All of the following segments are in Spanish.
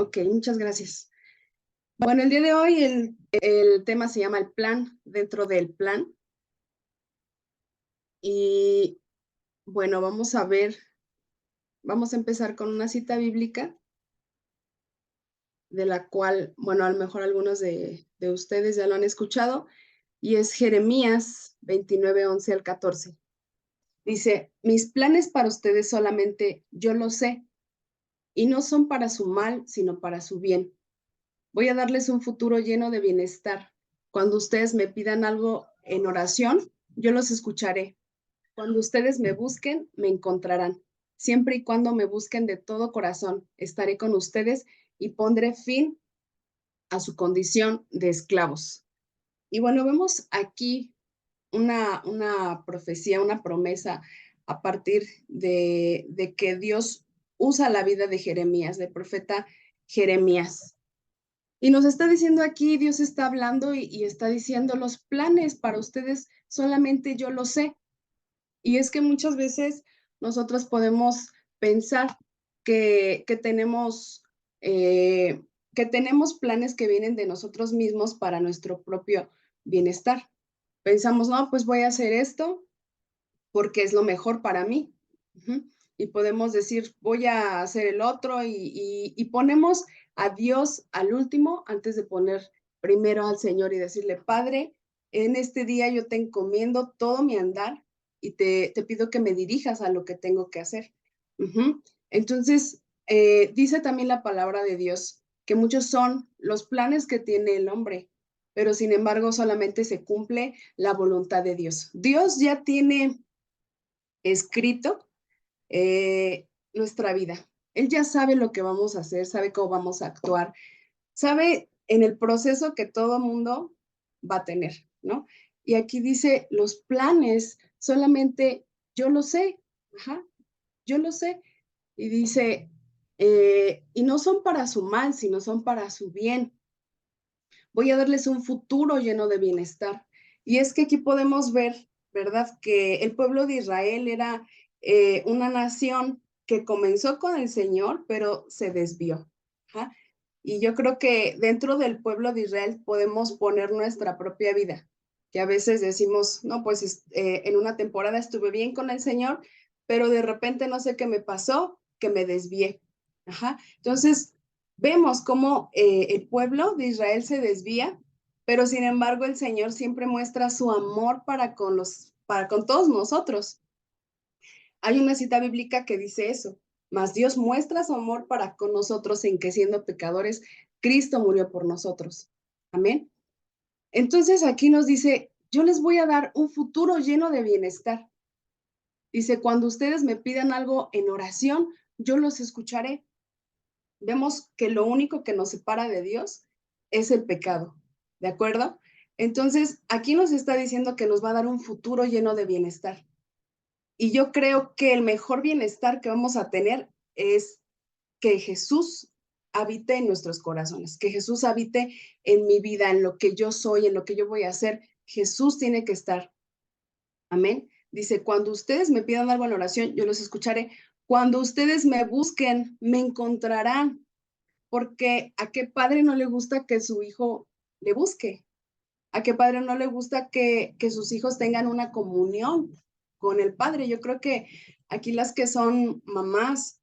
Ok, muchas gracias. Bueno, el día de hoy el tema se llama el plan dentro del plan. Y bueno, vamos a ver, vamos a empezar con una cita bíblica de la cual, bueno, a lo mejor algunos de ustedes ya lo han escuchado, y es Jeremías 29, 11 al 14. Dice, mis planes para ustedes solamente yo lo sé, y no son para su mal, sino para su bien. Voy a darles un futuro lleno de bienestar. Cuando ustedes me pidan algo en oración, yo los escucharé. Cuando ustedes me busquen, me encontrarán. Siempre y cuando me busquen de todo corazón, estaré con ustedes y pondré fin a su condición de esclavos. Y bueno, vemos aquí una profecía, una promesa a partir de que Dios usa la vida de Jeremías, del profeta Jeremías. Y nos está diciendo aquí, Dios está hablando y está diciendo, los planes para ustedes solamente yo lo sé. Y es que muchas veces nosotros podemos pensar que eh, que tenemos planes que vienen de nosotros mismos para nuestro propio bienestar. Pensamos, no, pues voy a hacer esto porque es lo mejor para mí. Ujú. Y podemos decir, voy a hacer el otro y ponemos a Dios al último antes de poner primero al Señor y decirle, Padre, en este día yo te encomiendo todo mi andar y te pido que me dirijas a lo que tengo que hacer. Ujú. Entonces, dice también la palabra de Dios que muchos son los planes que tiene el hombre, pero sin embargo solamente se cumple la voluntad de Dios. Dios ya tiene escrito nuestra vida. Él ya sabe lo que vamos a hacer, sabe cómo vamos a actuar, sabe en el proceso que todo mundo va a tener, ¿no? Y aquí dice, los planes solamente yo lo sé, ajá, yo lo sé. Y dice, y no son para su mal, sino son para su bien. Voy a darles un futuro lleno de bienestar. Y es que aquí podemos ver, ¿verdad?, que el pueblo de Israel era una nación que comenzó con el Señor, pero se desvió. ¿Ja? Y yo creo que dentro del pueblo de Israel podemos poner nuestra propia vida, que a veces decimos, no, pues en una temporada estuve bien con el Señor, pero de repente no sé qué me pasó, que me desvié. Ajá. Entonces, vemos cómo el pueblo de Israel se desvía, pero sin embargo el Señor siempre muestra su amor para con todos nosotros. Hay una cita bíblica que dice eso, mas Dios muestra su amor para con nosotros en que siendo pecadores, Cristo murió por nosotros. Amén. Entonces aquí nos dice, yo les voy a dar un futuro lleno de bienestar. Dice, cuando ustedes me pidan algo en oración, yo los escucharé. Vemos que lo único que nos separa de Dios es el pecado, ¿de acuerdo? Entonces, aquí nos está diciendo que nos va a dar un futuro lleno de bienestar. Y yo creo que el mejor bienestar que vamos a tener es que Jesús habite en nuestros corazones, que Jesús habite en mi vida, en lo que yo soy, en lo que yo voy a hacer. Jesús tiene que estar. Amén. Dice, cuando ustedes me pidan algo en oración, yo los escucharé. Cuando ustedes me busquen, me encontrarán. Porque a qué padre no le gusta que su hijo le busque, a qué padre no le gusta que sus hijos tengan una comunión con el padre. Yo creo que aquí las que son mamás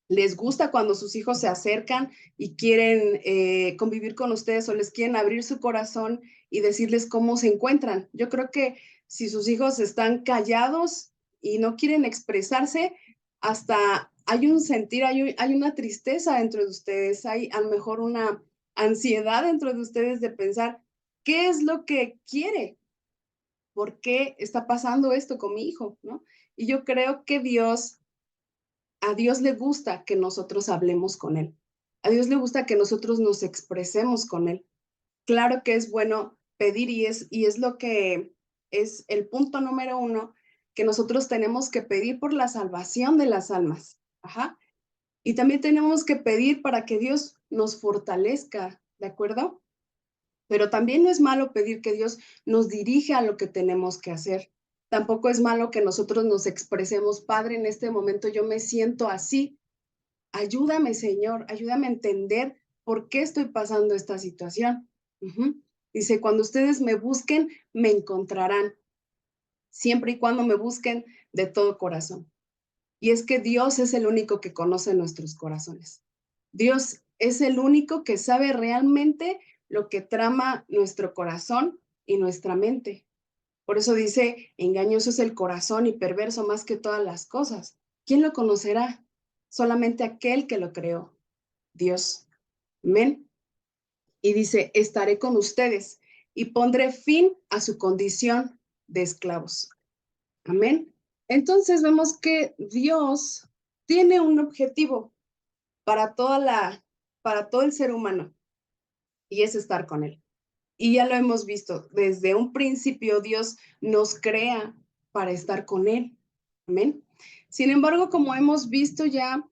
les gusta cuando sus hijos se acercan y quieren convivir con ustedes o les quieren abrir su corazón y decirles cómo se encuentran. Yo creo que si sus hijos están callados y no quieren expresarse, hasta hay un sentir, hay una tristeza dentro de ustedes, hay a lo mejor una ansiedad dentro de ustedes de pensar, ¿qué es lo que quiere? ¿Por qué está pasando esto con mi hijo? ¿No? Y yo creo que a Dios le gusta que nosotros hablemos con Él. A Dios le gusta que nosotros nos expresemos con Él. Claro que es bueno pedir y es lo que es el punto número uno, que nosotros tenemos que pedir por la salvación de las almas. Ajá. Y también tenemos que pedir para que Dios nos fortalezca, ¿de acuerdo? Pero también no es malo pedir que Dios nos dirija a lo que tenemos que hacer. Tampoco es malo que nosotros nos expresemos, Padre, en este momento yo me siento así. ayúdame, Señor, ayúdame a entender por qué estoy pasando esta situación. Dice, cuando ustedes me busquen, me encontrarán, siempre y cuando me busquen de todo corazón. Y es que Dios es el único que conoce nuestros corazones. Dios es el único que sabe realmente lo que trama nuestro corazón y nuestra mente. Por eso dice, engañoso es el corazón y perverso más que todas las cosas. ¿Quién lo conocerá? Solamente aquel que lo creó, Dios. Amén. Y dice, estaré con ustedes y pondré fin a su condición de esclavos. Amén. Entonces vemos que Dios tiene un objetivo para para todo el ser humano, y es estar con él. Y ya lo hemos visto, desde un principio Dios nos crea para estar con él. Amén. Sin embargo, como hemos visto ya,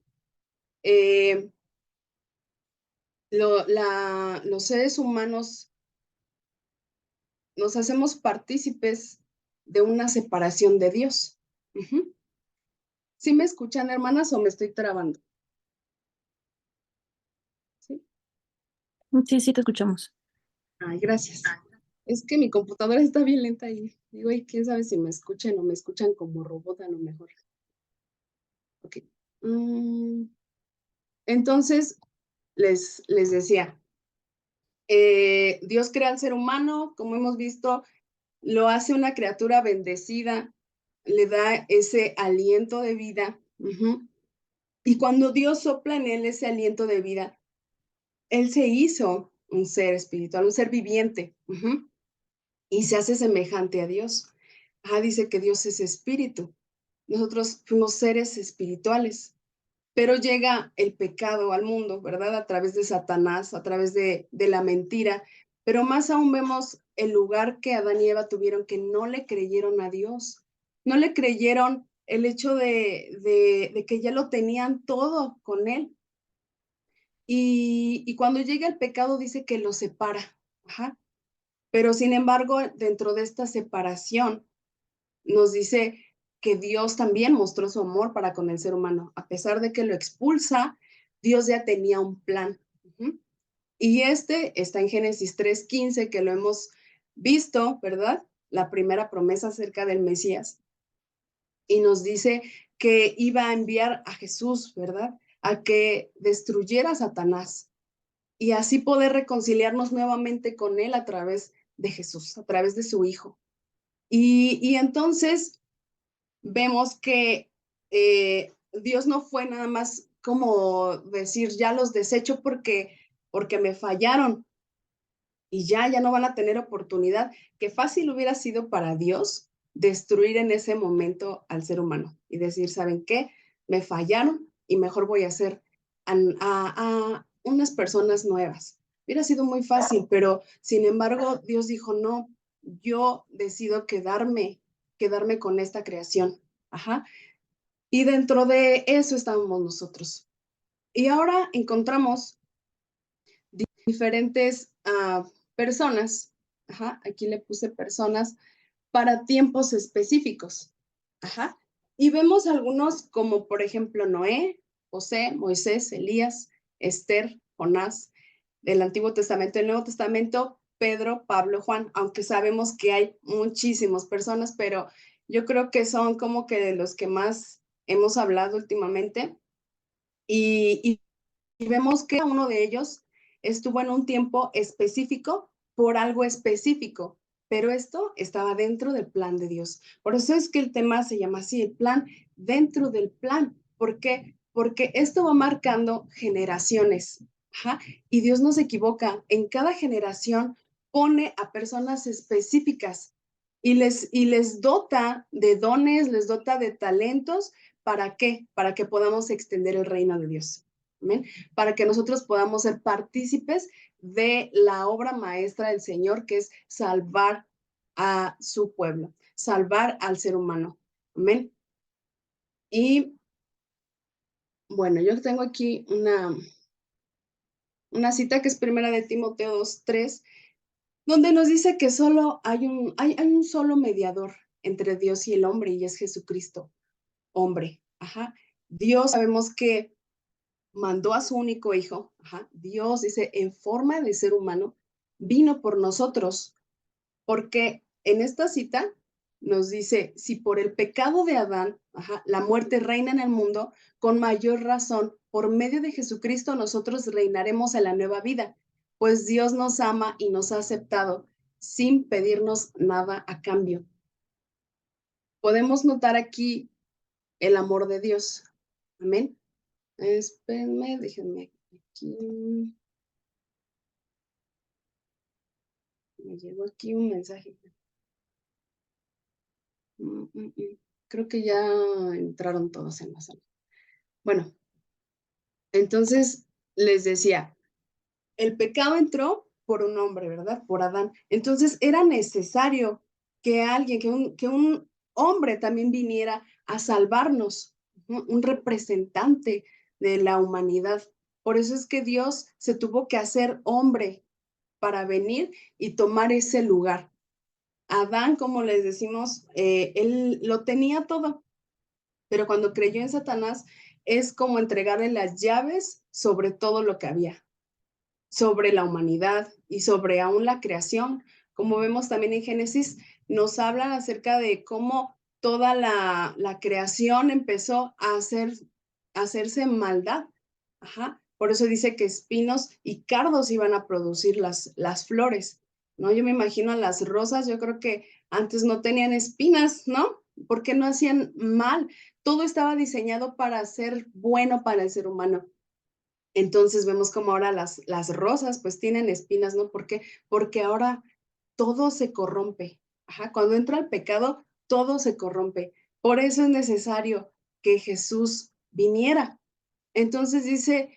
los seres humanos nos hacemos partícipes de una separación de Dios. ¿Sí me escuchan, hermanas, o me estoy trabando? ¿Sí? Sí, sí, te escuchamos. Ay, gracias. Es que mi computadora está bien lenta y digo, y quién sabe si me escuchan o me escuchan como robot a lo mejor. Ok. Entonces, les decía, Dios crea al ser humano, como hemos visto, lo hace una criatura bendecida, le da ese aliento de vida. Y cuando Dios sopla en él ese aliento de vida, él se hizo un ser espiritual, un ser viviente, y se hace semejante a Dios. Dice que Dios es espíritu. Nosotros fuimos seres espirituales, pero llega el pecado al mundo, ¿verdad? A través de Satanás, a través de la mentira, pero más aún vemos el lugar que Adán y Eva tuvieron, que no le creyeron a Dios, no le creyeron el hecho de que ya lo tenían todo con él. Y cuando llega el pecado dice que lo separa, pero sin embargo, dentro de esta separación, nos dice que Dios también mostró su amor para con el ser humano. A pesar de que lo expulsa, Dios ya tenía un plan. Y este está en Génesis 3:15, que lo hemos visto, ¿verdad? La primera promesa acerca del Mesías. Y nos dice que iba a enviar a Jesús, ¿verdad? A que destruyera a Satanás y así poder reconciliarnos nuevamente con él a través de Jesús, a través de su Hijo. Y entonces vemos que Dios no fue nada más como decir, ya los desecho porque me fallaron y ya no van a tener oportunidad. Qué fácil hubiera sido para Dios destruir en ese momento al ser humano y decir, ¿saben qué? Me fallaron y mejor voy a hacer a unas personas nuevas. Hubiera sido muy fácil, pero sin embargo Dios dijo, no, yo decido quedarme con esta creación. Y dentro de eso estábamos nosotros. Y ahora encontramos diferentes personas, aquí le puse personas para tiempos específicos, y vemos algunos como por ejemplo Noé, José, Moisés, Elías, Esther, Jonás, del Antiguo Testamento, el Nuevo Testamento, Pedro, Pablo, Juan, aunque sabemos que hay muchísimas personas, pero yo creo que son como que de los que más hemos hablado últimamente, y y vemos que uno de ellos estuvo en un tiempo específico por algo específico, pero esto estaba dentro del plan de Dios. Por eso es que el tema se llama así, el plan dentro del plan. ¿Por qué? Porque esto va marcando generaciones. Y Dios no se equivoca. En cada generación pone a personas específicas y les dota de dones, les dota de talentos. ¿Para qué? Para que podamos extender el reino de Dios. ¿Amén? Para que nosotros podamos ser partícipes de la obra maestra del Señor, que es salvar a su pueblo, salvar al ser humano. Amén. Y bueno, yo tengo aquí una cita que es primera de Timoteo 2:3, donde nos dice que solo hay un solo mediador entre Dios y el hombre, y es Jesucristo, hombre. Dios sabemos que mandó a su único hijo, Dios dice, en forma de ser humano, vino por nosotros, porque en esta cita nos dice, si por el pecado de Adán, la muerte reina en el mundo, con mayor razón, por medio de Jesucristo nosotros reinaremos en la nueva vida, pues Dios nos ama y nos ha aceptado sin pedirnos nada a cambio. Podemos notar aquí el amor de Dios. Amén. Espérenme, déjenme aquí. Me llegó aquí un mensaje. Creo que ya entraron todos en la sala. Bueno, entonces les decía, el pecado entró por un hombre, ¿verdad? Por Adán. Entonces era necesario que alguien, que un hombre también viniera a salvarnos, ¿no? Un representante de la humanidad. Por eso es que Dios se tuvo que hacer hombre para venir y tomar ese lugar. Adán, como les decimos, él lo tenía todo, pero cuando creyó en Satanás es como entregarle las llaves sobre todo lo que había, sobre la humanidad y sobre aún la creación. Como vemos también en Génesis, nos hablan acerca de cómo toda la creación empezó a hacerse maldad. Por eso dice que espinos y cardos iban a producir las flores, ¿no? Yo me imagino a las rosas, yo creo que antes no tenían espinas, ¿no? Porque no hacían mal. Todo estaba diseñado para ser bueno para el ser humano. Entonces vemos como ahora las rosas pues tienen espinas, ¿no? ¿Por qué? Porque ahora todo se corrompe. Cuando entra el pecado, todo se corrompe. Por eso es necesario que Jesús viniera. Entonces dice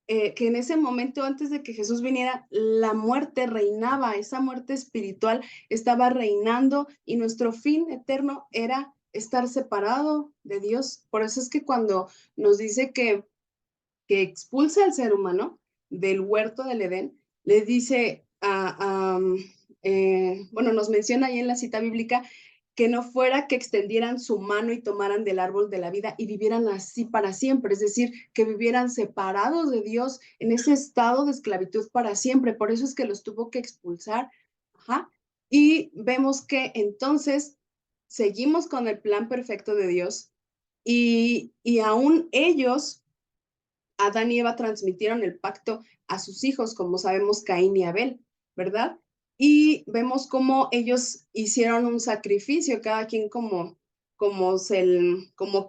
que en ese momento, antes de que Jesús viniera, la muerte reinaba, esa muerte espiritual estaba reinando y nuestro fin eterno era estar separado de Dios. Por eso es que cuando nos dice que expulsa al ser humano del huerto del Edén, le dice bueno, nos menciona ahí en la cita bíblica que no fuera que extendieran su mano y tomaran del árbol de la vida y vivieran así para siempre, es decir, que vivieran separados de Dios en ese estado de esclavitud para siempre. Por eso es que los tuvo que expulsar. Y vemos que entonces seguimos con el plan perfecto de Dios y aún ellos Adán y Eva transmitieron el pacto a sus hijos, como sabemos Caín y Abel, ¿verdad? Y vemos cómo ellos hicieron un sacrificio, cada quien como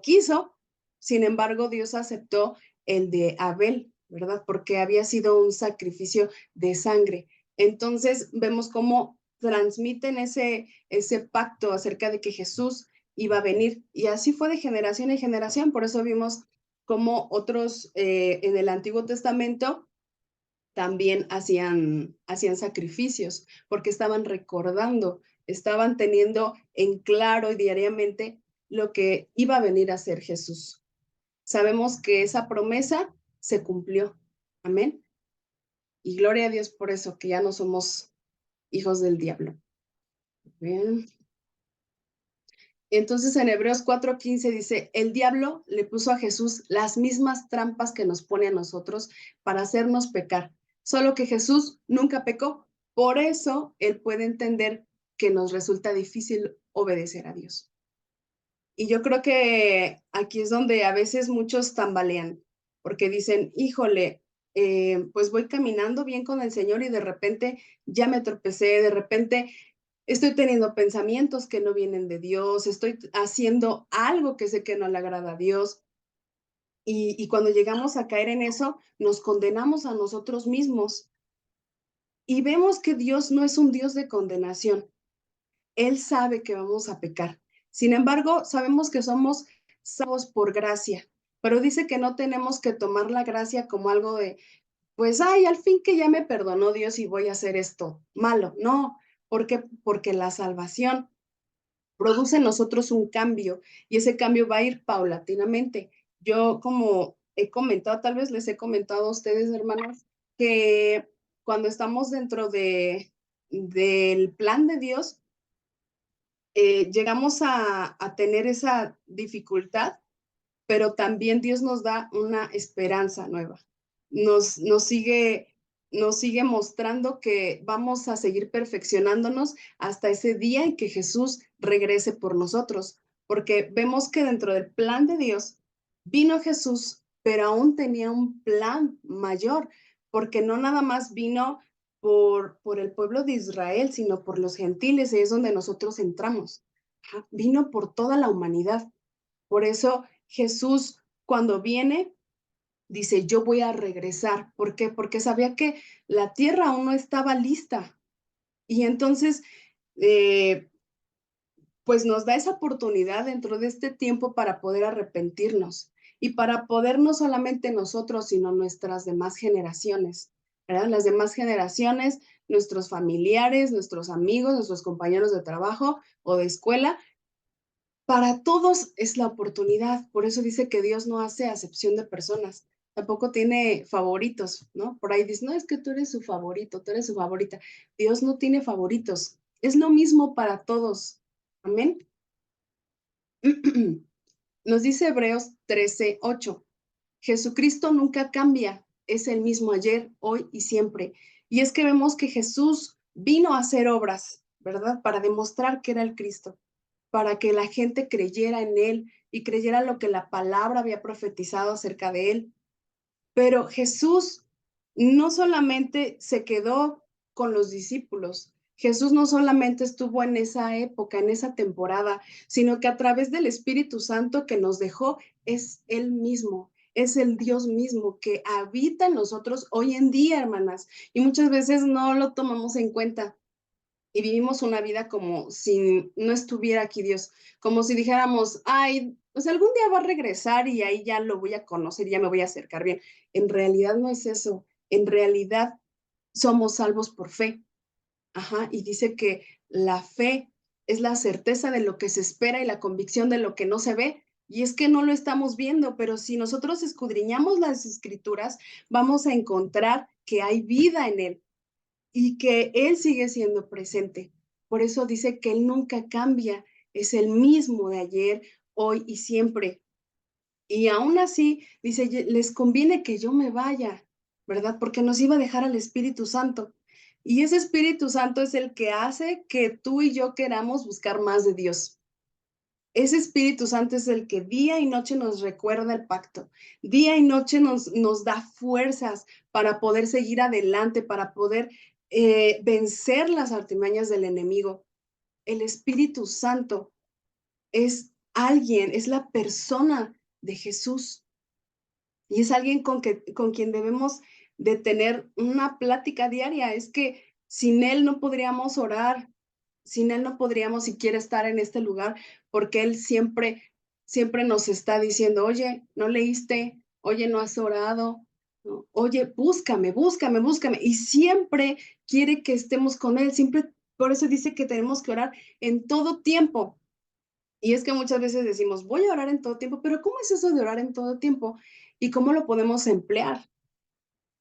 quiso. Sin embargo, Dios aceptó el de Abel, ¿verdad? Porque había sido un sacrificio de sangre. Entonces vemos cómo transmiten ese pacto acerca de que Jesús iba a venir. Y así fue de generación en generación. Por eso vimos como otros en el Antiguo Testamento también hacían sacrificios, porque estaban recordando, estaban teniendo en claro y diariamente lo que iba a venir a ser Jesús. Sabemos que esa promesa se cumplió. Amén. Y gloria a Dios por eso, que ya no somos hijos del diablo. Bien. Entonces en Hebreos 4:15 dice, el diablo le puso a Jesús las mismas trampas que nos pone a nosotros para hacernos pecar, solo que Jesús nunca pecó, por eso él puede entender que nos resulta difícil obedecer a Dios. Y yo creo que aquí es donde a veces muchos tambalean, porque dicen, híjole, pues voy caminando bien con el Señor y de repente ya me tropecé, de repente estoy teniendo pensamientos que no vienen de Dios, estoy haciendo algo que sé que no le agrada a Dios. Y cuando llegamos a caer en eso, nos condenamos a nosotros mismos y vemos que Dios no es un Dios de condenación. Él sabe que vamos a pecar. Sin embargo, sabemos que somos salvos por gracia, pero dice que no tenemos que tomar la gracia como algo de, pues, ay, al fin que ya me perdonó Dios y voy a hacer esto malo. No, porque la salvación produce en nosotros un cambio y ese cambio va a ir paulatinamente. Yo como he comentado, tal vez les he comentado a ustedes, hermanos, que cuando estamos dentro del plan de Dios, llegamos a tener esa dificultad pero también Dios nos da una esperanza nueva. Nos sigue mostrando que vamos a seguir perfeccionándonos hasta ese día en que Jesús regrese por nosotros, porque vemos que dentro del plan de Dios vino Jesús, pero aún tenía un plan mayor, porque no nada más vino por el pueblo de Israel, sino por los gentiles, y es donde nosotros entramos. Ajá, vino por toda la humanidad. Por eso Jesús, cuando viene, dice, yo voy a regresar. ¿Por qué? Porque sabía que la tierra aún no estaba lista. Y entonces, eh, pues nos da esa oportunidad dentro de este tiempo para poder arrepentirnos y para poder no solamente nosotros, sino nuestras demás generaciones, ¿verdad? Las demás generaciones, nuestros familiares, nuestros amigos, nuestros compañeros de trabajo o de escuela, para todos es la oportunidad. Por eso dice que Dios no hace acepción de personas. Tampoco tiene favoritos, ¿no? Por ahí dice, no, es que tú eres su favorito, tú eres su favorita. Dios no tiene favoritos. Es lo mismo para todos. Amén. Nos dice Hebreos 13:8. Jesucristo nunca cambia, es el mismo ayer, hoy y siempre. Y es que vemos que Jesús vino a hacer obras, ¿verdad? Para demostrar que era el Cristo, para que la gente creyera en él y creyera lo que la palabra había profetizado acerca de él. Pero Jesús no solamente se quedó con los discípulos, Jesús no solamente estuvo en esa época, en esa temporada, sino que a través del Espíritu Santo que nos dejó, es Él mismo, es el Dios mismo que habita en nosotros hoy en día, hermanas. Y muchas veces no lo tomamos en cuenta y vivimos una vida como si no estuviera aquí Dios, como si dijéramos, ay, pues algún día va a regresar y ahí ya lo voy a conocer, ya me voy a acercar bien. En realidad no es eso, en realidad somos salvos por fe. Ajá, y dice que la fe es la certeza de lo que se espera y la convicción de lo que no se ve. Y es que no lo estamos viendo, pero si nosotros escudriñamos las escrituras, vamos a encontrar que hay vida en él y que Él sigue siendo presente. Por eso dice que Él nunca cambia, es el mismo de ayer, hoy y siempre. Y aún así, dice, les conviene que yo me vaya, ¿verdad? Porque nos iba a dejar al Espíritu Santo. Y ese Espíritu Santo es el que hace que tú y yo queramos buscar más de Dios. Ese Espíritu Santo es el que día y noche nos recuerda el pacto, día y noche nos da fuerzas para poder seguir adelante, para poder vencer las artimañas del enemigo. El Espíritu Santo es alguien, es la persona de Jesús y es alguien con quien debemos de tener una plática diaria. Es que sin él no podríamos orar, sin él no podríamos siquiera estar en este lugar, porque él siempre nos está diciendo, oye, ¿no leíste? Oye, ¿no has orado? ¿No? Oye, búscame, búscame, búscame. Y siempre quiere que estemos con él, siempre, por eso dice que tenemos que orar en todo tiempo. Y es que muchas veces decimos, voy a orar en todo tiempo, pero ¿cómo es eso de orar en todo tiempo? ¿Y cómo lo podemos emplear?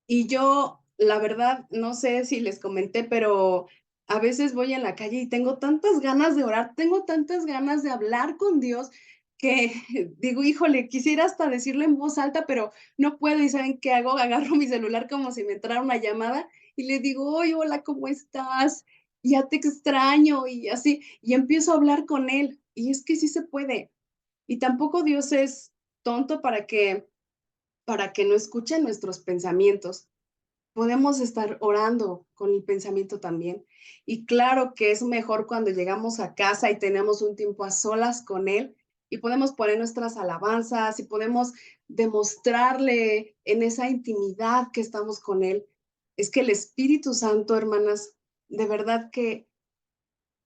Y yo, la verdad, no sé si les comenté, pero a veces voy en la calle y tengo tantas ganas de orar, tengo tantas ganas de hablar con Dios que digo, híjole, quisiera hasta decirlo en voz alta, pero no puedo. ¿Y saben qué hago? Agarro mi celular como si me entrara una llamada y le digo, oye, hola, ¿cómo estás? Ya te extraño y así, y empiezo a hablar con él. Y es que sí se puede. Y tampoco Dios es tonto para que no escuche nuestros pensamientos. Podemos estar orando con el pensamiento también. Y claro que es mejor cuando llegamos a casa y tenemos un tiempo a solas con Él y podemos poner nuestras alabanzas y podemos demostrarle en esa intimidad que estamos con Él. Es que el Espíritu Santo, hermanas, de verdad que,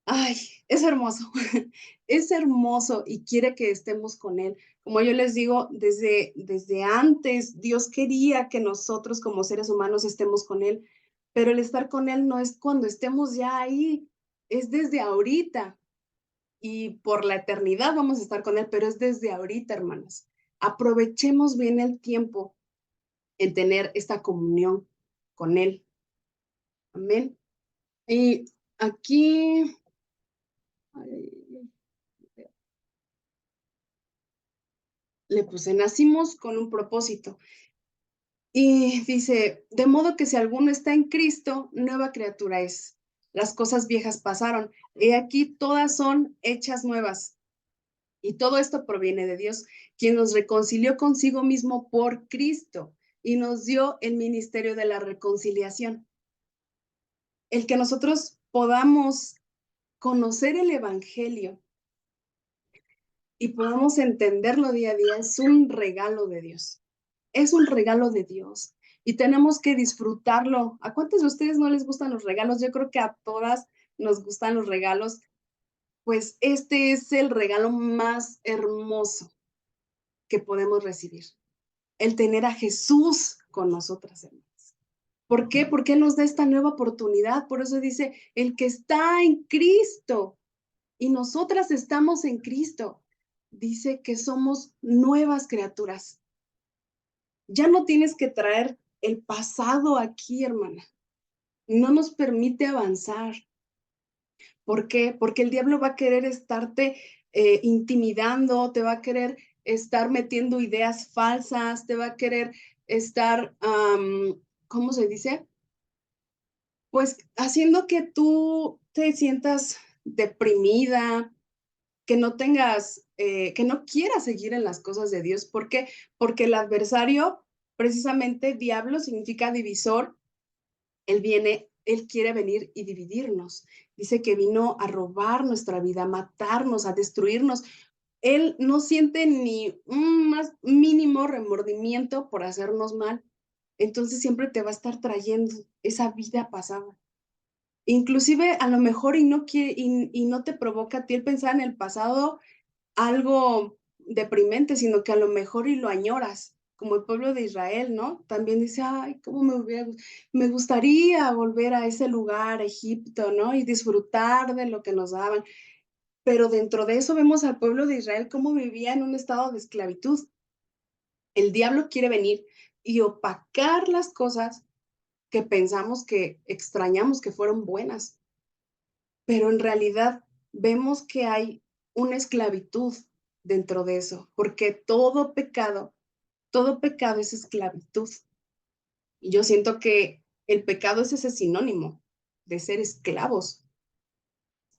ay, es hermoso, es hermoso y quiere que estemos con Él. Como yo les digo, desde antes Dios quería que nosotros como seres humanos estemos con Él, pero el estar con Él no es cuando estemos ya ahí, es desde ahorita y por la eternidad vamos a estar con Él, pero es desde ahorita, hermanas. Aprovechemos bien el tiempo en tener esta comunión con Él. Amén. Y aquí, ay, le puse, nacimos con un propósito. Y dice, de modo que si alguno está en Cristo, nueva criatura es. Las cosas viejas pasaron. He aquí todas son hechas nuevas. Y todo esto proviene de Dios, quien nos reconcilió consigo mismo por Cristo y nos dio el ministerio de la reconciliación. El que nosotros podamos conocer el Evangelio y podamos entenderlo día a día es un regalo de Dios. Es un regalo de Dios y tenemos que disfrutarlo. ¿A cuántos de ustedes no les gustan los regalos? Yo creo que a todas nos gustan los regalos. Pues este es el regalo más hermoso que podemos recibir. El tener a Jesús con nosotras, hermanas. ¿Por qué? Porque Él nos da esta nueva oportunidad. Por eso dice, el que está en Cristo y nosotras estamos en Cristo, dice que somos nuevas criaturas. Ya no tienes que traer el pasado aquí, hermana. No nos permite avanzar. ¿Por qué? Porque el diablo va a querer estarte intimidando, te va a querer estar metiendo ideas falsas, te va a querer estar, ¿cómo se dice? Pues haciendo que tú te sientas deprimida, que no tengas, que no quieras seguir en las cosas de Dios. ¿Por qué? Porque el adversario, precisamente diablo significa divisor, él quiere venir y dividirnos. Dice que vino a robar nuestra vida, a matarnos, a destruirnos. Él no siente ni un más mínimo remordimiento por hacernos mal. Entonces siempre te va a estar trayendo esa vida pasada. Inclusive a lo mejor y no te provoca a ti el pensar en el pasado algo deprimente, sino que a lo mejor y lo añoras, como el pueblo de Israel, ¿no? También dice, ay, cómo me gustaría volver a ese lugar, Egipto, ¿no? Y disfrutar de lo que nos daban. Pero dentro de eso vemos al pueblo de Israel cómo vivía en un estado de esclavitud. El diablo quiere venir y opacar las cosas que pensamos que extrañamos que fueron buenas, pero en realidad vemos que hay una esclavitud dentro de eso, porque todo pecado es esclavitud. Y yo siento que el pecado es ese sinónimo de ser esclavos.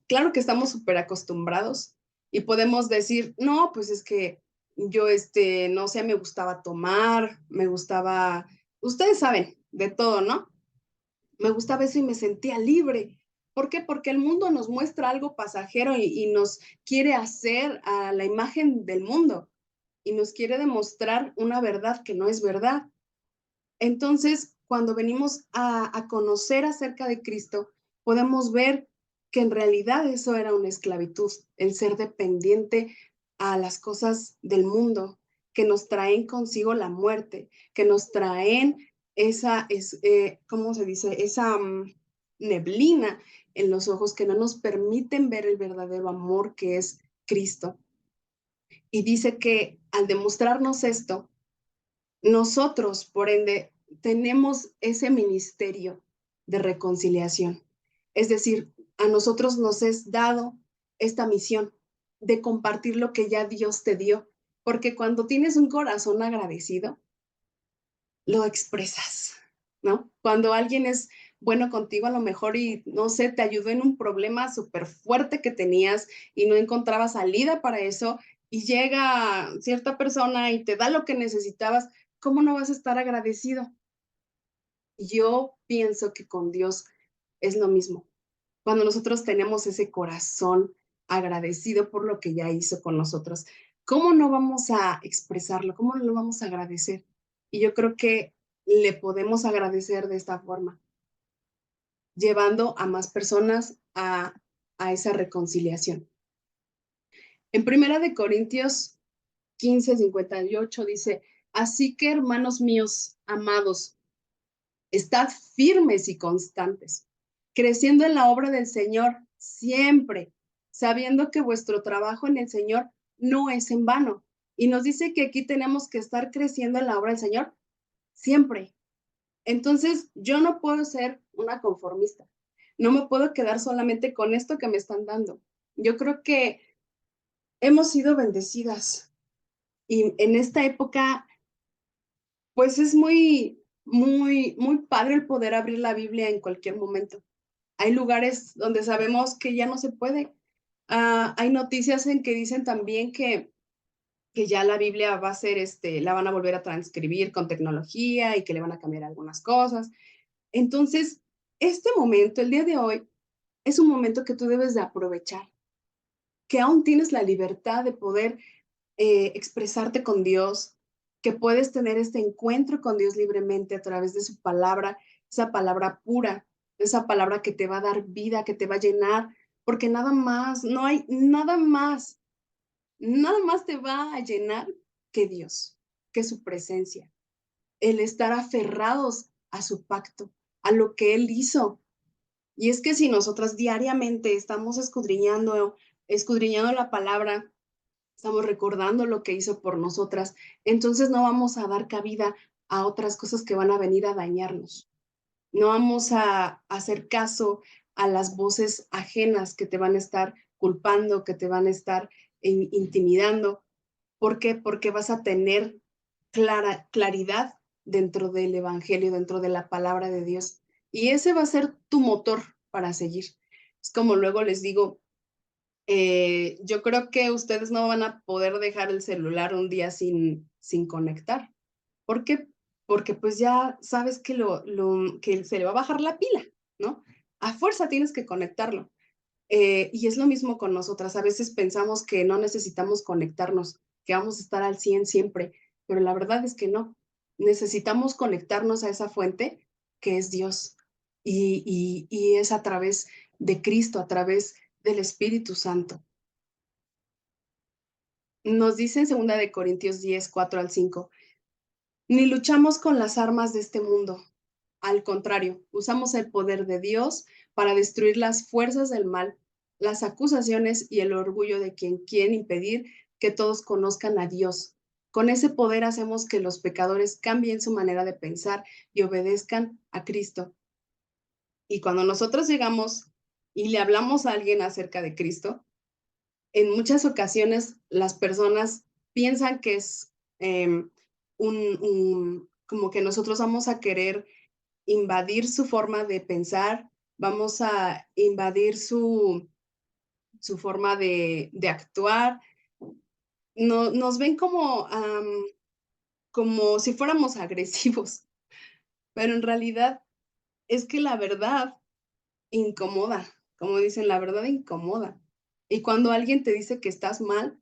Claro que estamos súper acostumbrados y podemos decir, no, pues es que yo, no sé, me gustaba tomar, me gustaba, ustedes saben, de todo, ¿no? Me gustaba eso y me sentía libre. ¿Por qué? Porque el mundo nos muestra algo pasajero y nos quiere hacer a la imagen del mundo y nos quiere demostrar una verdad que no es verdad. Entonces, cuando venimos a conocer acerca de Cristo, podemos ver que en realidad eso era una esclavitud, el ser dependiente a las cosas del mundo, que nos traen consigo la muerte, que nos traen ¿cómo se dice? Esa neblina en los ojos que no nos permiten ver el verdadero amor que es Cristo. Y dice que al demostrarnos esto, nosotros, por ende, tenemos ese ministerio de reconciliación. Es decir, a nosotros nos es dado esta misión de compartir lo que ya Dios te dio, porque cuando tienes un corazón agradecido, lo expresas, ¿no? Cuando alguien es bueno contigo, a lo mejor y no sé, te ayudó en un problema súper fuerte que tenías y no encontraba salida para eso, y llega cierta persona y te da lo que necesitabas, ¿cómo no vas a estar agradecido? Yo pienso que con Dios es lo mismo. Cuando nosotros tenemos ese corazón agradecido por lo que ya hizo con nosotros, ¿cómo no vamos a expresarlo? ¿Cómo no lo vamos a agradecer? Y yo creo que le podemos agradecer de esta forma, llevando a más personas a esa reconciliación. En Primera de Corintios 15:58 dice, así que hermanos míos, amados, estad firmes y constantes, creciendo en la obra del Señor siempre, sabiendo que vuestro trabajo en el Señor no es en vano. Y nos dice que aquí tenemos que estar creciendo en la obra del Señor siempre. Entonces, yo no puedo ser una conformista. No me puedo quedar solamente con esto que me están dando. Yo creo que hemos sido bendecidas Y en esta época, pues es muy padre el poder abrir la Biblia en cualquier momento. Hay lugares donde sabemos que ya no se puede. Hay noticias en que dicen también que ya la Biblia va a ser, la van a volver a transcribir con tecnología y que le van a cambiar algunas cosas. Entonces, este momento, el día de hoy, es un momento que tú debes de aprovechar, que aún tienes la libertad de poder expresarte con Dios, que puedes tener este encuentro con Dios libremente a través de su palabra, esa palabra pura, esa palabra que te va a dar vida, que te va a llenar, porque nada más, no hay nada más te va a llenar que Dios, que su presencia, el estar aferrados a su pacto, a lo que Él hizo. Y es que si nosotras diariamente estamos escudriñando la palabra, estamos recordando lo que hizo por nosotras, entonces no vamos a dar cabida a otras cosas que van a venir a dañarnos. No vamos a hacer caso a las voces ajenas que te van a estar culpando, que te van a estar intimidando. ¿Por qué? Porque vas a tener claridad dentro del evangelio, dentro de la palabra de Dios. Y ese va a ser tu motor para seguir. Es como luego les digo, yo creo que ustedes no van a poder dejar el celular un día sin conectar. ¿Por qué? Porque pues ya sabes que que se le va a bajar la pila, ¿no? A fuerza tienes que conectarlo. Y es lo mismo con nosotras. A veces pensamos que no necesitamos conectarnos, que vamos a estar al 100 siempre, pero la verdad es que no. Necesitamos conectarnos a esa fuente que es Dios. Y es a través de Cristo, a través del Espíritu Santo. Nos dice en 2 Corintios 10, 4 al 5, ni luchamos con las armas de este mundo. Al contrario, usamos el poder de Dios para destruir las fuerzas del mal, las acusaciones y el orgullo de quien quiere impedir que todos conozcan a Dios. Con ese poder hacemos que los pecadores cambien su manera de pensar y obedezcan a Cristo. Y cuando nosotros llegamos y le hablamos a alguien acerca de Cristo, en muchas ocasiones las personas piensan que es como que nosotros vamos a querer invadir su forma de pensar, vamos a invadir su forma de actuar. No, nos ven como si fuéramos agresivos, pero en realidad es que la verdad incomoda, como dicen, la verdad incomoda. Y cuando alguien te dice que estás mal,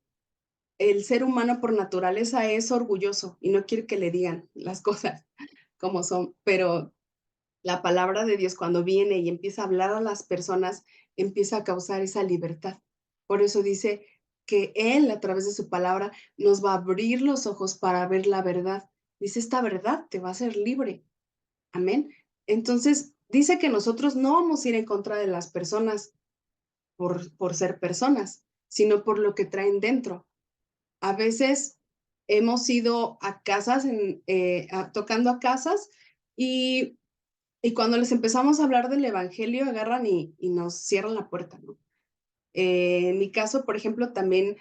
el ser humano por naturaleza es orgulloso y no quiere que le digan las cosas como son, pero la palabra de Dios cuando viene y empieza a hablar a las personas, empieza a causar esa libertad. Por eso dice que Él, a través de su palabra, nos va a abrir los ojos para ver la verdad. Dice, esta verdad te va a hacer libre. Amén. Entonces, dice que nosotros no vamos a ir en contra de las personas por ser personas, sino por lo que traen dentro. A veces hemos ido a casas, tocando a casas, y y cuando les empezamos a hablar del evangelio, agarran y nos cierran la puerta, ¿no? En mi caso, por ejemplo, también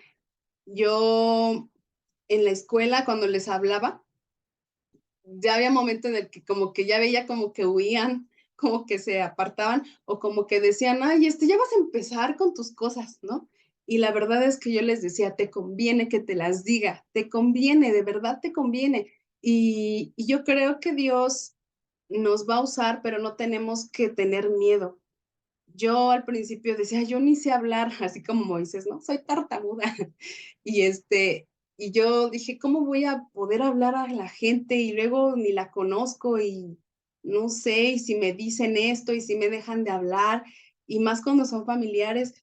yo en la escuela, cuando les hablaba, ya había momento en el que como que ya veía como que huían, como que se apartaban o como que decían, ay, ya vas a empezar con tus cosas, ¿no? Y la verdad es que yo les decía, te conviene que te las diga, te conviene, de verdad te conviene. Y yo creo que Dios nos va a usar, pero no tenemos que tener miedo. Yo al principio decía, yo ni sé hablar, así como Moisés, ¿no? Soy tartamuda. Y y yo dije, ¿cómo voy a poder hablar a la gente? Y luego ni la conozco y no sé, y si me dicen esto y si me dejan de hablar, y más cuando son familiares.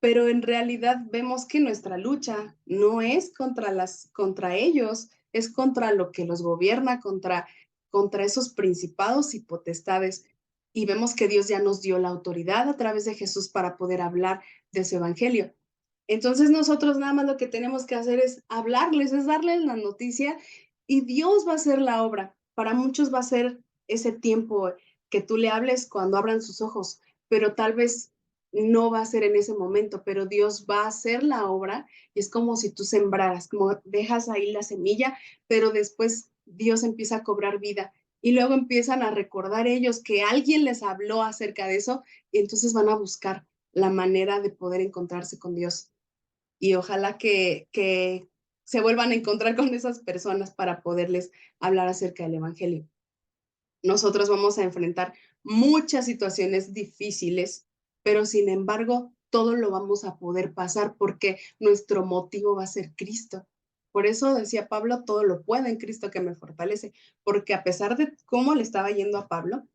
Pero en realidad vemos que nuestra lucha no es contra ellos, es contra lo que los gobierna, contra esos principados y potestades. Y vemos que Dios ya nos dio la autoridad a través de Jesús para poder hablar de su evangelio. Entonces nosotros nada más lo que tenemos que hacer es hablarles, es darles la noticia y Dios va a hacer la obra. Para muchos va a ser ese tiempo que tú le hables cuando abran sus ojos, pero tal vez no va a ser en ese momento, pero Dios va a hacer la obra y es como si tú sembraras, como dejas ahí la semilla, pero después Dios empieza a cobrar vida y luego empiezan a recordar ellos que alguien les habló acerca de eso y entonces van a buscar la manera de poder encontrarse con Dios. Y ojalá que se vuelvan a encontrar con esas personas para poderles hablar acerca del Evangelio. Nosotros vamos a enfrentar muchas situaciones difíciles, pero sin embargo, todo lo vamos a poder pasar porque nuestro motivo va a ser Cristo. Por eso decía Pablo, todo lo puedo en Cristo que me fortalece, porque a pesar de cómo le estaba yendo a Pablo,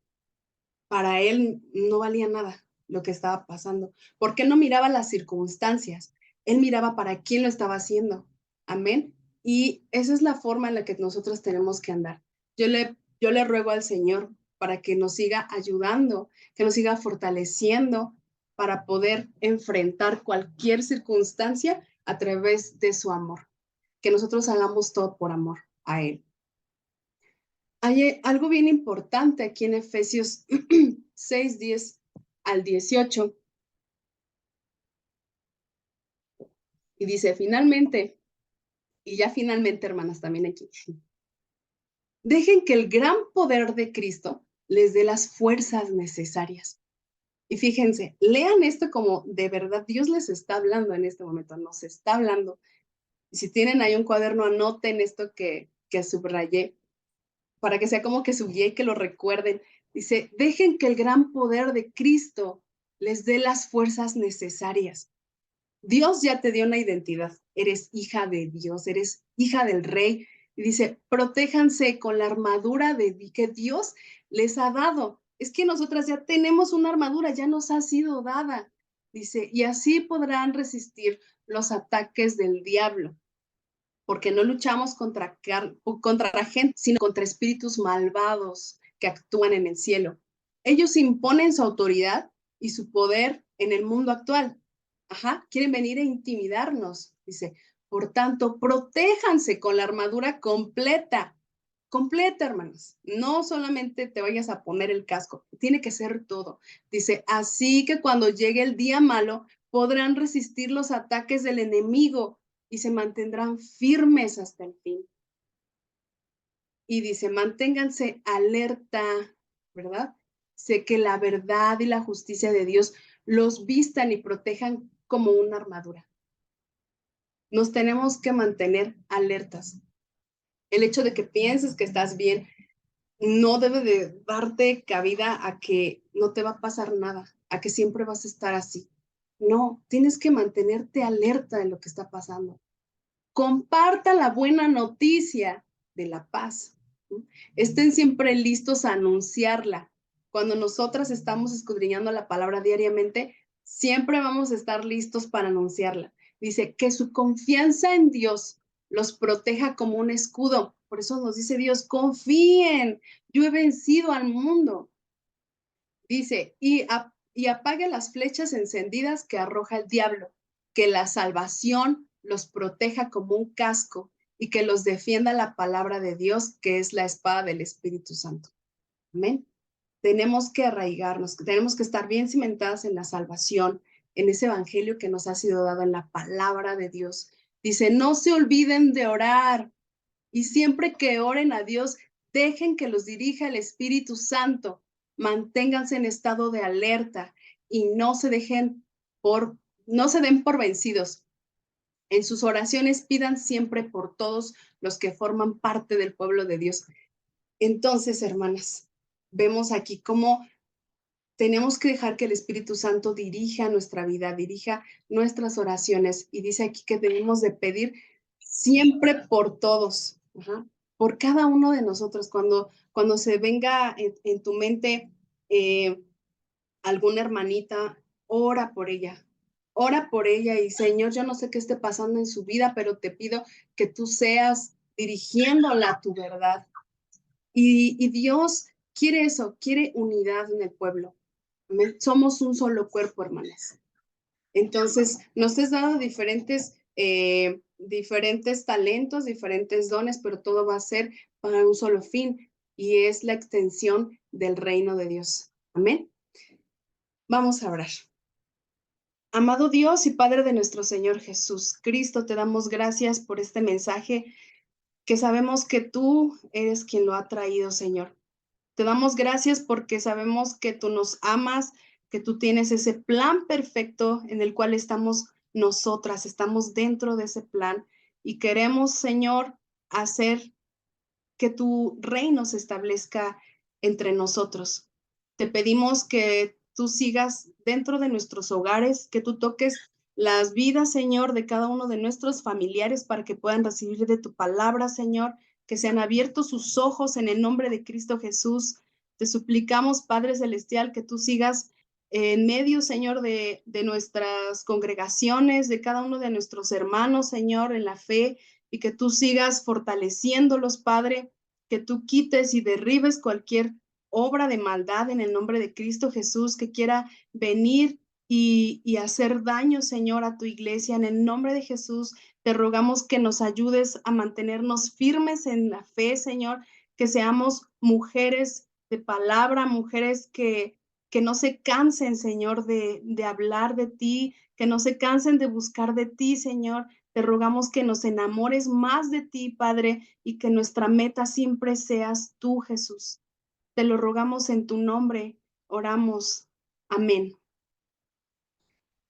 para él no valía nada lo que estaba pasando, porque él no miraba las circunstancias, él miraba para quién lo estaba haciendo. Amén. Y esa es la forma en la que nosotros tenemos que andar. Yo le ruego al Señor para que nos siga ayudando, que nos siga fortaleciendo para poder enfrentar cualquier circunstancia a través de su amor. Que nosotros hagamos todo por amor a Él. Hay algo bien importante aquí en Efesios 6, 10 al 18. Y dice, finalmente, y ya finalmente, hermanas, también aquí, dejen que el gran poder de Cristo les dé las fuerzas necesarias. Y fíjense, lean esto como de verdad Dios les está hablando en este momento, nos está hablando. Y si tienen ahí un cuaderno, anoten esto que subrayé, para que sea como que su guía y que lo recuerden. Dice, dejen que el gran poder de Cristo les dé las fuerzas necesarias. Dios ya te dio una identidad, eres hija de Dios, eres hija del Rey. Y dice, protéjanse con la armadura que Dios les ha dado. Es que nosotras ya tenemos una armadura, ya nos ha sido dada. Dice, y así podrán resistir los ataques del diablo, porque no luchamos contra la gente, sino contra espíritus malvados que actúan en el cielo. Ellos imponen su autoridad y su poder en el mundo actual. Ajá, quieren venir a intimidarnos, dice. Por tanto, protéjanse con la armadura completa, completa, hermanos. No solamente te vayas a poner el casco, tiene que ser todo. Dice, así que cuando llegue el día malo, podrán resistir los ataques del enemigo y se mantendrán firmes hasta el fin. Y dice, manténganse alerta, ¿verdad? Sé que la verdad y la justicia de Dios los vistan y protejan como una armadura. Nos tenemos que mantener alertas. El hecho de que pienses que estás bien no debe de darte cabida a que no te va a pasar nada, a que siempre vas a estar así. No, tienes que mantenerte alerta de lo que está pasando. Comparta la buena noticia de la paz. Estén siempre listos a anunciarla. Cuando nosotras estamos escudriñando la palabra diariamente, siempre vamos a estar listos para anunciarla. Dice que su confianza en Dios los proteja como un escudo. Por eso nos dice Dios, confíen, yo he vencido al mundo. Dice, y apague las flechas encendidas que arroja el diablo, que la salvación los proteja como un casco y que los defienda la palabra de Dios, que es la espada del Espíritu Santo. Amén. Tenemos que arraigarnos, tenemos que estar bien cimentadas en la salvación, en ese evangelio que nos ha sido dado en la palabra de Dios. Dice, no se olviden de orar y siempre que oren a Dios, dejen que los dirija el Espíritu Santo. Manténganse en estado de alerta y no se den por vencidos. En sus oraciones pidan siempre por todos los que forman parte del pueblo de Dios. Entonces, hermanas, vemos aquí cómo tenemos que dejar que el Espíritu Santo dirija nuestra vida, dirija nuestras oraciones. Y dice aquí que debemos de pedir siempre por todos, ajá, por cada uno de nosotros. Cuando se venga en tu mente alguna hermanita, ora por ella y Señor, yo no sé qué esté pasando en su vida, pero te pido que tú seas dirigiéndola a tu verdad. Y Dios quiere eso, quiere unidad en el pueblo. Somos un solo cuerpo, hermanas. Entonces, nos has dado diferentes talentos, diferentes dones, pero todo va a ser para un solo fin y es la extensión del reino de Dios. Amén. Vamos a orar. Amado Dios y Padre de nuestro Señor Jesús Cristo, te damos gracias por este mensaje que sabemos que tú eres quien lo ha traído, Señor. Te damos gracias porque sabemos que tú nos amas, que tú tienes ese plan perfecto en el cual estamos nosotras, estamos dentro de ese plan y queremos, Señor, hacer que tu reino se establezca entre nosotros. Te pedimos que tú sigas dentro de nuestros hogares, que tú toques las vidas, Señor, de cada uno de nuestros familiares para que puedan recibir de tu palabra, Señor, que sean abiertos sus ojos en el nombre de Cristo Jesús. Te suplicamos, Padre Celestial, que tú sigas en medio, Señor, de nuestras congregaciones, de cada uno de nuestros hermanos, Señor, en la fe, y que tú sigas fortaleciéndolos, Padre, que tú quites y derribes cualquier obra de maldad en el nombre de Cristo Jesús que quiera venir y hacer daño, Señor, a tu iglesia. En el nombre de Jesús, te rogamos que nos ayudes a mantenernos firmes en la fe, Señor, que seamos mujeres de palabra, mujeres que no se cansen, Señor, de hablar de ti, que no se cansen de buscar de ti, Señor. Te rogamos que nos enamores más de ti, Padre, y que nuestra meta siempre seas tú, Jesús. Te lo rogamos en tu nombre. Oramos. Amén.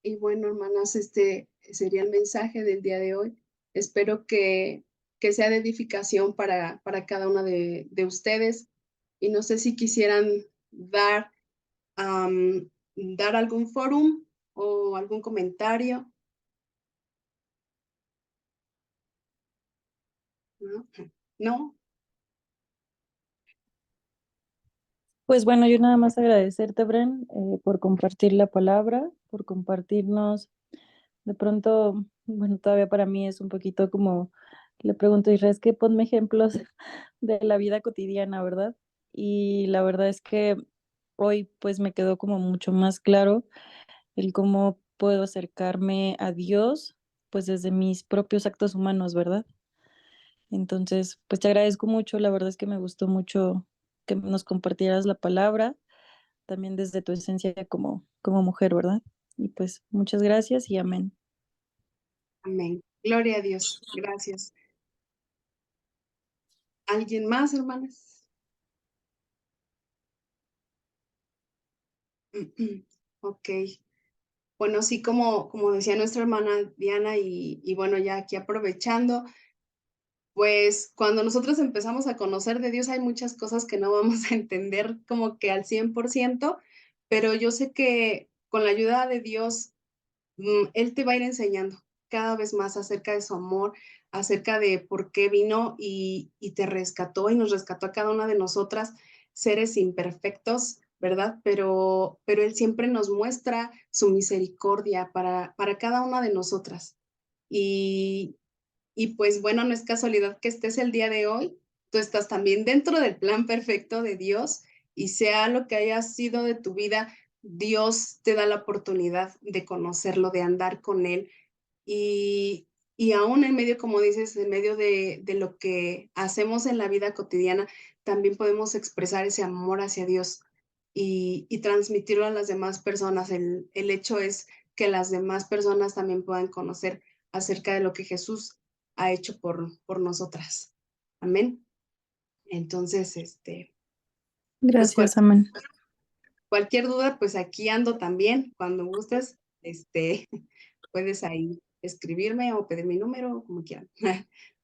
Y bueno, hermanas, este sería el mensaje del día de hoy. Espero que sea de edificación para cada una de ustedes. Y no sé si quisieran dar, dar algún fórum o algún comentario. ¿No? ¿No? Pues bueno, yo nada más agradecerte, Bren, por compartir la palabra, por compartirnos. De pronto, bueno, todavía para mí es un poquito como, le pregunto a Israel, es que ponme ejemplos de la vida cotidiana, ¿verdad? Y la verdad es que hoy pues me quedó como mucho más claro el cómo puedo acercarme a Dios, pues desde mis propios actos humanos, ¿verdad? Entonces, pues te agradezco mucho, la verdad es que me gustó mucho que nos compartieras la palabra, también desde tu esencia como mujer, ¿verdad? Y pues muchas gracias y amén. Amén. Gloria a Dios. Gracias. ¿Alguien más, hermanas? Ok. Bueno, sí, como decía nuestra hermana Diana, y bueno, ya aquí aprovechando, pues cuando nosotros empezamos a conocer de Dios hay muchas cosas que no vamos a entender como que al 100%, pero yo sé que con la ayuda de Dios Él te va a ir enseñando cada vez más acerca de su amor, acerca de por qué vino y te rescató y nos rescató a cada una de nosotras, seres imperfectos, ¿verdad? Pero Él siempre nos muestra su misericordia para cada una de nosotras. Y, y pues bueno, no es casualidad que estés el día de hoy, tú estás también dentro del plan perfecto de Dios y sea lo que haya sido de tu vida, Dios te da la oportunidad de conocerlo, de andar con Él y, y aún en medio, como dices, en medio de lo que hacemos en la vida cotidiana, también podemos expresar ese amor hacia Dios y transmitirlo a las demás personas. El hecho es que las demás personas también puedan conocer acerca de lo que Jesús ha hecho por nosotras. Amén. Entonces, pues Gracias, amén. cualquier duda, pues aquí ando también. Cuando gustes, puedes ahí escribirme o pedir mi número, como quieran.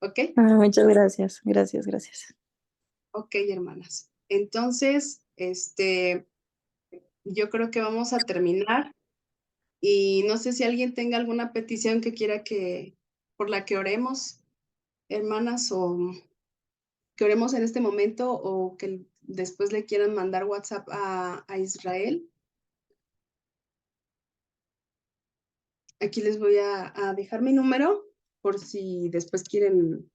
¿Ok? Ah, muchas gracias, gracias, gracias. Ok, hermanas. Entonces, yo creo que vamos a terminar y no sé si alguien tenga alguna petición que quiera que, por la que oremos, hermanas, o que oremos en este momento o que después le quieran mandar WhatsApp a Israel. Aquí les voy a dejar mi número por si después quieren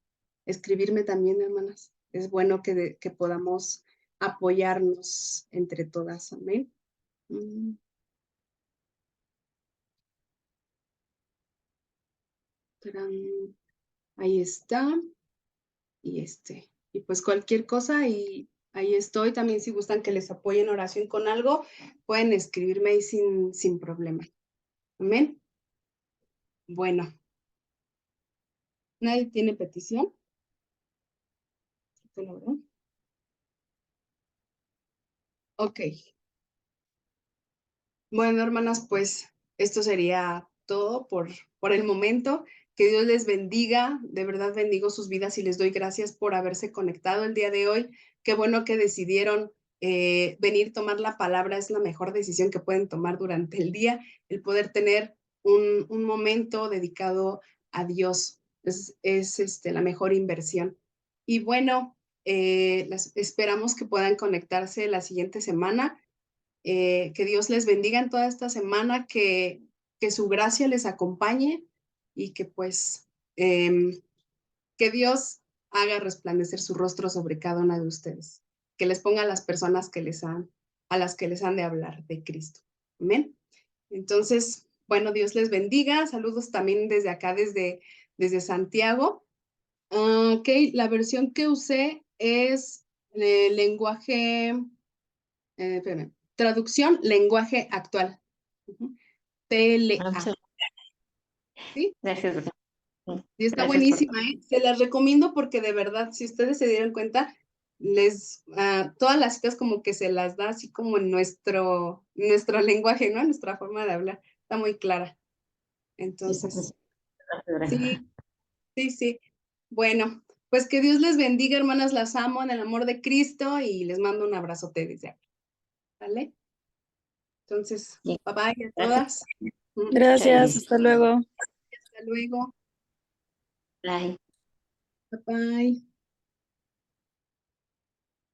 escribirme también, hermanas. Es bueno que podamos apoyarnos entre todas. Amén. Mm, tarán. Ahí está. Y pues cualquier cosa, y ahí estoy. También si gustan que les apoye en oración con algo, pueden escribirme ahí sin problema. Amén. Bueno, ¿nadie tiene petición? Ok. Bueno, hermanas, pues esto sería todo por el momento. Que Dios les bendiga, de verdad bendigo sus vidas y les doy gracias por haberse conectado el día de hoy. Qué bueno que decidieron venir, tomar la palabra, es la mejor decisión que pueden tomar durante el día, el poder tener un momento dedicado a Dios. Es la mejor inversión. Y bueno, esperamos que puedan conectarse la siguiente semana. Que Dios les bendiga en toda esta semana, que su gracia les acompañe y que pues que Dios haga resplandecer su rostro sobre cada una de ustedes, que les ponga a las personas a las que les han de hablar de Cristo. Amén. Entonces, bueno, Dios les bendiga. Saludos también desde acá, desde Santiago. Ok, la versión que usé es lenguaje, traducción, lenguaje actual. TLA. ¿Sí? Gracias. Y está Gracias por buenísima, ¿eh? Se las recomiendo porque de verdad, si ustedes se dieron cuenta, todas las citas como que se las da así como en nuestro lenguaje, ¿no? Nuestra forma de hablar. Está muy clara. Entonces, sí, sí, sí. Bueno, pues que Dios les bendiga, hermanas, las amo en el amor de Cristo y les mando un abrazote desde aquí. ¿Vale? Entonces, Sí. bye bye a Gracias. todas. Gracias, hasta luego. Hasta luego. Bye. Bye bye.